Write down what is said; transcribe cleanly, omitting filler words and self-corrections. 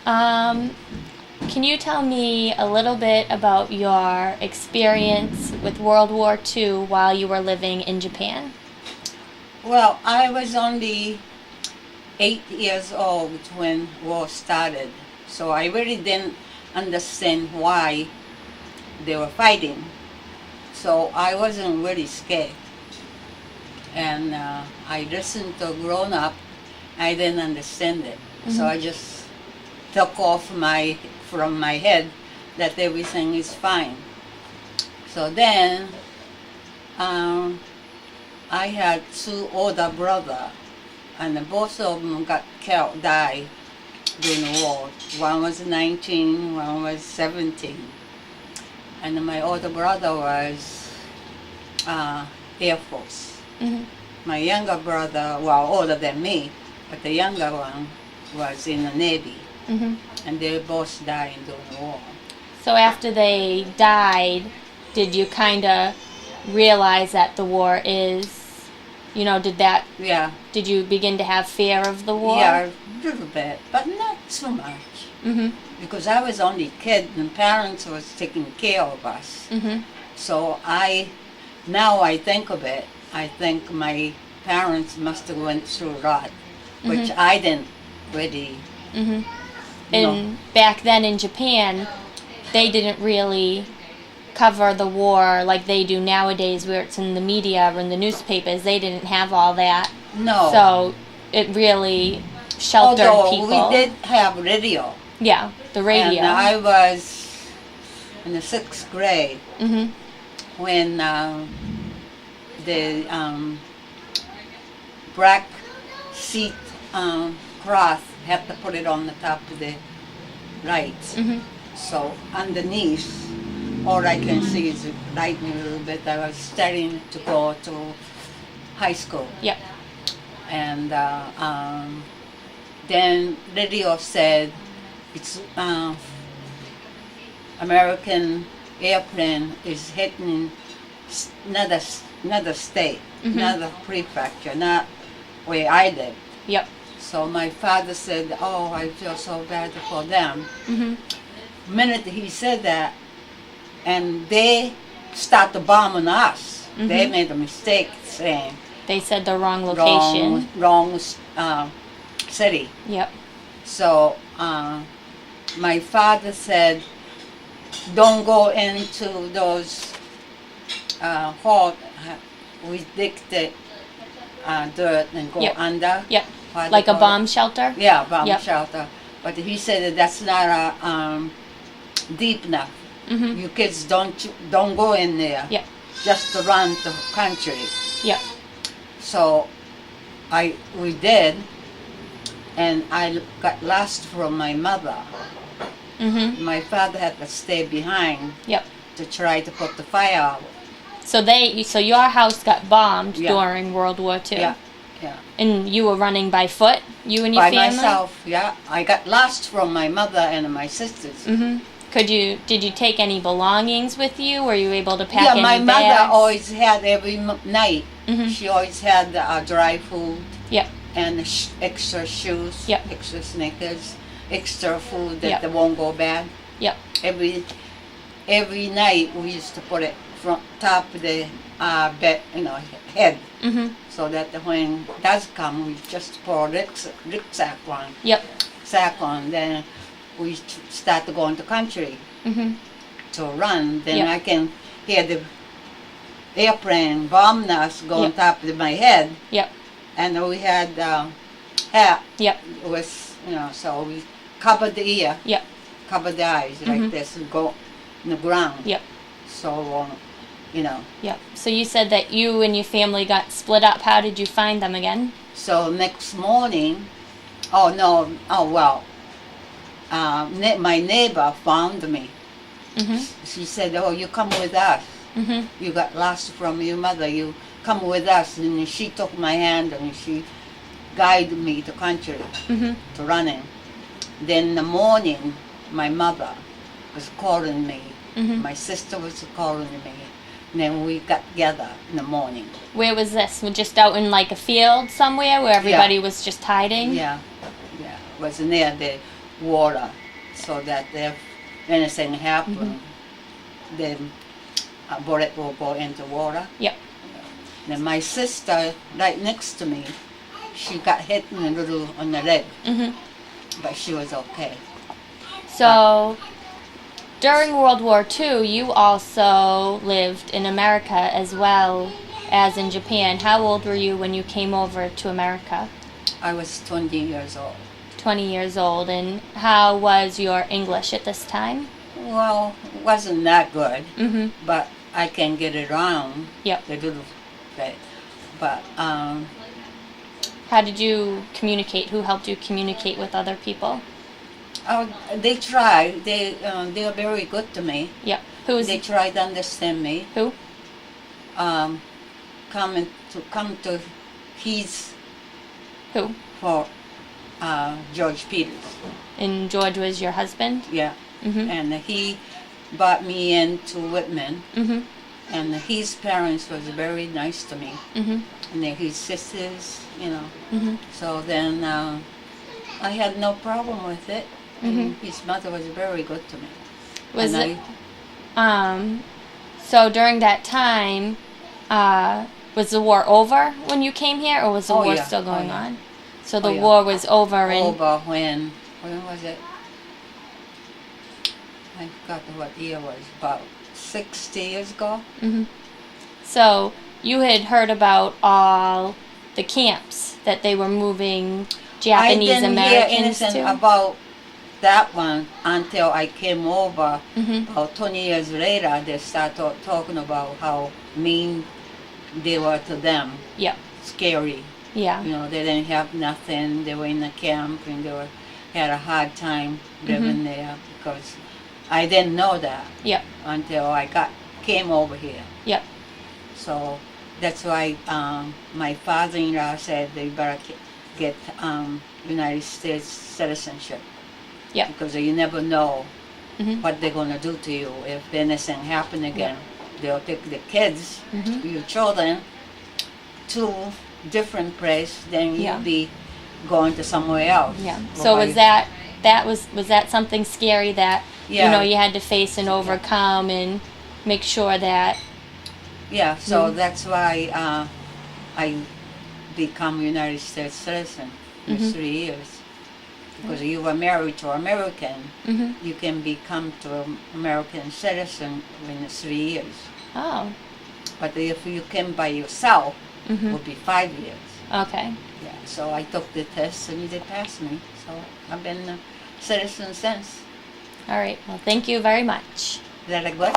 Can you tell me a little bit about your experience with World War II while you were living in Japan? Well, I was only 8 years old when war started, so I really didn't understand why they were fighting. So I wasn't really scared, and I listened to grown up. I didn't understand it, so I just took off from my head that everything is fine. So then I had two older brothers, and both of them died during the war. One was 19, one was 17. And my older brother was Air Force. Mm-hmm. My younger brother, well, older than me, but the younger one was in the Navy. Mm-hmm. And they both died during the war. So after they died, did you kind of realize that the war is, Yeah. did you begin to have fear of the war? Yeah, a little bit, but not so much. Mm-hmm. Because I was only a kid and parents was taking care of us. Mm-hmm. So now I think of it, I think my parents must have went through a lot, which I didn't really Mm-hmm. And back then in Japan, they didn't really cover the war like they do nowadays, where it's in the media or in the newspapers. They didn't have all that. No. So it really sheltered Although people. we did have radio. Yeah, the radio. And I was in the 6th grade Mm-hmm. when the black seat cloth had to put it on the top of the lights. Mm-hmm. So underneath, all I can see is lighting a little bit. I was starting to go to high school. Yep. And then radio said it's American airplane is hitting another state, another prefecture, not where I live. Yep. So my father said, "Oh, I feel so bad for them." Mm-hmm. The minute he said that, and they started bombing us. They made a mistake saying They said the wrong location. wrong city. Yep. So my father said, "Don't go into those hole. We dig the dirt and go under." Yep. What Like they a call it. bomb shelter? Yeah, bomb Yep. shelter. But he said that that's not deep enough. Mm-hmm. You kids don't go in there. Yep. Just to run the country. Yep. So we did, and I got lost from my mother. Mm-hmm. My father had to stay behind Yep. to try to put the fire out. So your house got bombed Yeah. during World War II. Yeah, yeah. And you were running by foot, you and your By family? myself, yeah. I got lost from my mother and my sisters. Mm-hmm. Did you take any belongings with you? Were you able to pack Yeah, any my bags? mother always had every night. Mhm. She always had dry food Yep. and extra shoes, Yep. extra sneakers, extra food that Yep. they won't go bad. Yep. Every night we used to put it from top of the bed, head, Mm-hmm. so that when it does come, we just pour rucksack on, Yep. sack on. Then we start to go into country Mm-hmm. to run. Then Yep. I can hear the airplane bombing us go on Yep. top of my head, Yep. and we had hat. Yep. It was, so we covered the ear, Yep. covered the eyes Mhm. like this, and go in the ground. Yep. So, Yep. So you said that you and your family got split up. How did you find them again? so next morning, my neighbor found me. Mm-hmm. She said, "Oh, you come with us. Mm-hmm. You got lost from your mother. You come with us." And she took my hand and she guided me to country, Mm-hmm. to running. Then in the morning, my mother was calling me. Mm-hmm. My sister was calling me. And then we got together in the morning. Where was this? Just out in like a field somewhere where everybody was just hiding? Yeah, was near the water, so that if anything happened, then a bullet will go into water. Yep. Then my sister, right next to me, she got hit in a little on the leg, but she was okay. So, during World War II, you also lived in America as well as in Japan. How old were you when you came over to America? I was 20 years old. 20 years old. And how was your English at this time? Well, it wasn't that good, but I can get it around. Yep. The little bit. But how did you communicate? Who helped you communicate with other people? they tried. They are very good to me. Yep. Who's They tried to understand me. who? Come to his Who? for George Peters. And George was your husband? Yeah. Mhm. And he brought me into Whitman. Mhm. And his parents was very nice to me. Mhm. And then his sisters, you know. Mhm. So then I had no problem with it. And his mother was very good to me. Was and it? So during that time, was the war over when you came here, or was the war still going on? So the war was over in. Over when was it? I forgot what year it was. About 60 years ago. So you had heard about all the camps that they were moving Japanese I didn't Americans hear anything to. about that one until I came over. Mhm. About 20 years later, they started talking about how mean they were to them. Yep. Scary. Yeah. You know, they didn't have nothing. They were in the camp and had a hard time living there because I didn't know that Yep. until I came over here. Yep. So that's why my father-in-law said they better get United States citizenship. Yep. Because you never know Mhm. what they're going to do to you. If anything happen again, they'll take the kids, your children, to different place, then you'll be going to somewhere else. Yeah. So was that something scary that you know you had to face and overcome and make sure that. Yeah. So that's why I become United States citizen in 3 years. Because you were married to American, you can become to American citizen in 3 years. Oh. But if you came by yourself, it would be 5 years. Okay. Yeah. So I took the test and they passed me. So I've been a citizen since. All right. Well, thank you very much. Is that good?